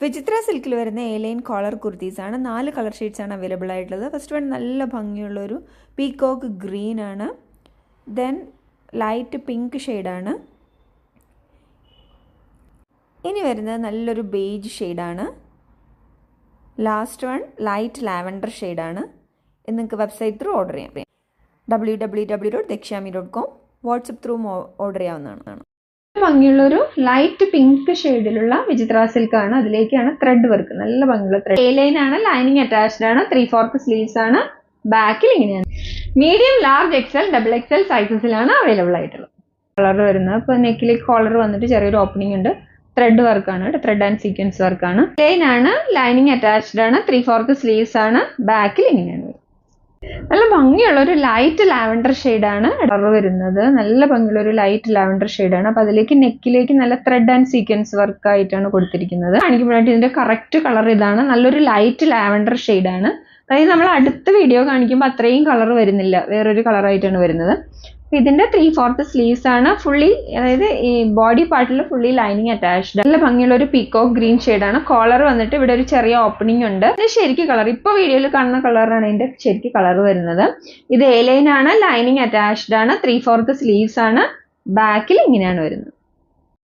വിചിത്ര സിൽക്കിൽ വരുന്ന എ-ലൈൻ കോളർ കുർത്തീസാണ്. 4 കളർ ഷെയ്ഡ്സാണ് അവൈലബിൾ ആയിട്ടുള്ളത്. ഫസ്റ്റ് വൺ നല്ല ഭംഗിയുള്ളൊരു പീകോക്ക് ഗ്രീൻ ആണ്. ദെൻ ലൈറ്റ് പിങ്ക് ഷെയ്ഡാണ്. ഇനി വരുന്നത് നല്ലൊരു ബേജ് ഷെയ്ഡാണ്. ലാസ്റ്റ് വൺ ലൈറ്റ് ലാവൻഡർ ഷെയ്ഡാണ്. ഇത് നിങ്ങൾക്ക് വെബ്സൈറ്റ് ത്രൂ ഓർഡർ ചെയ്യാം. www.dekshami.com വാട്സപ്പ് ത്രൂ ഓർഡർ ചെയ്യാവുന്നതാണ്. ഭംഗിയുള്ളൊരു ലൈറ്റ് പിങ്ക് ഷെയ്ഡിലുള്ള വിചിത്ര സിൽക്ക് ആണ്. അതിലേക്കാണ് ത്രെഡ് വർക്ക്. നല്ല ഭംഗിയുള്ള ത്രെഡ്. എ-ലൈൻ ആണ്. ലൈനിങ് അറ്റാച്ച്ഡ് ആണ്. 3/4 സ്ലീവ്സ് ആണ്. ബാക്കിൽ ഇങ്ങനെയാണ്. Medium, large, XL, double XL സൈസസിലാണ് അവൈലബിൾ ആയിട്ടുള്ളത്. കളർ വരുന്നത് ഇപ്പോൾ നെക്കിലേക്ക് കോളർ വന്നിട്ട് ചെറിയൊരു ഓപ്പണിംഗ് ഉണ്ട്. ത്രെഡ് വർക്കാണ്. ത്രെഡ് ആൻഡ് സീക്വൻസ് വർക്കാണ്. ലൈൻ ആണ്. ലൈനിങ് അറ്റാച്ച്ഡ് ആണ്. 3/4 സ്ലീവ്സ് ആണ്. ബാക്കിൽ ഇങ്ങനെയാണ്. നല്ല ഭംഗിയുള്ള ഒരു ലൈറ്റ് ലാവൻഡർ ഷെയ്ഡാണ് കളർ വരുന്നത്. നല്ല ഭംഗിയുള്ള ഒരു ലൈറ്റ് ലാവൻഡർ ഷെയ്ഡാണ്. അപ്പൊ അതിലേക്ക് നെക്കിലേക്ക് നല്ല ത്രെഡ് ആൻഡ് സീക്വൻസ് വർക്ക് ആയിട്ടാണ് കൊടുത്തിരിക്കുന്നത്. കാണിക്കുമ്പോഴായിട്ട് ഇതിന്റെ കറക്റ്റ് കളർ ഇതാണ്. നല്ലൊരു ലൈറ്റ് ലാവൻഡർ ഷെയ്ഡാണ്. അതായത് നമ്മൾ അടുത്ത വീഡിയോ കാണിക്കുമ്പോൾ അത്രയും കളർ വരുന്നില്ല, വേറൊരു കളറായിട്ടാണ് വരുന്നത്. ഇതിന്റെ 3/4 സ്ലീവ്സ് ആണ്. ഫുള്ളി, അതായത് ഈ ബോഡി പാർട്ടിൽ ഫുള്ളി ലൈനിങ് അറ്റാച്ച്ഡ്. നല്ല ഭംഗിയുള്ള ഒരു പീകോക്ക് ഗ്രീൻ ഷെയ്ഡാണ്. കോളർ വന്നിട്ട് ഇവിടെ ഒരു ചെറിയ ഓപ്പണിംഗ് ഉണ്ട്. ഇത് ശരിക്കും കളർ, ഇപ്പൊ വീഡിയോയിൽ കാണുന്ന കളറാണ് ഇതിന്റെ ശരിക്കും കളർ വരുന്നത്. ഇത് എ-ലൈൻ ആണ്. ലൈനിങ് അറ്റാച്ച്ഡ് ആണ്. 3/4 സ്ലീവ്സ് ആണ്. ബാക്കിൽ ഇങ്ങനെയാണ് വരുന്നത്.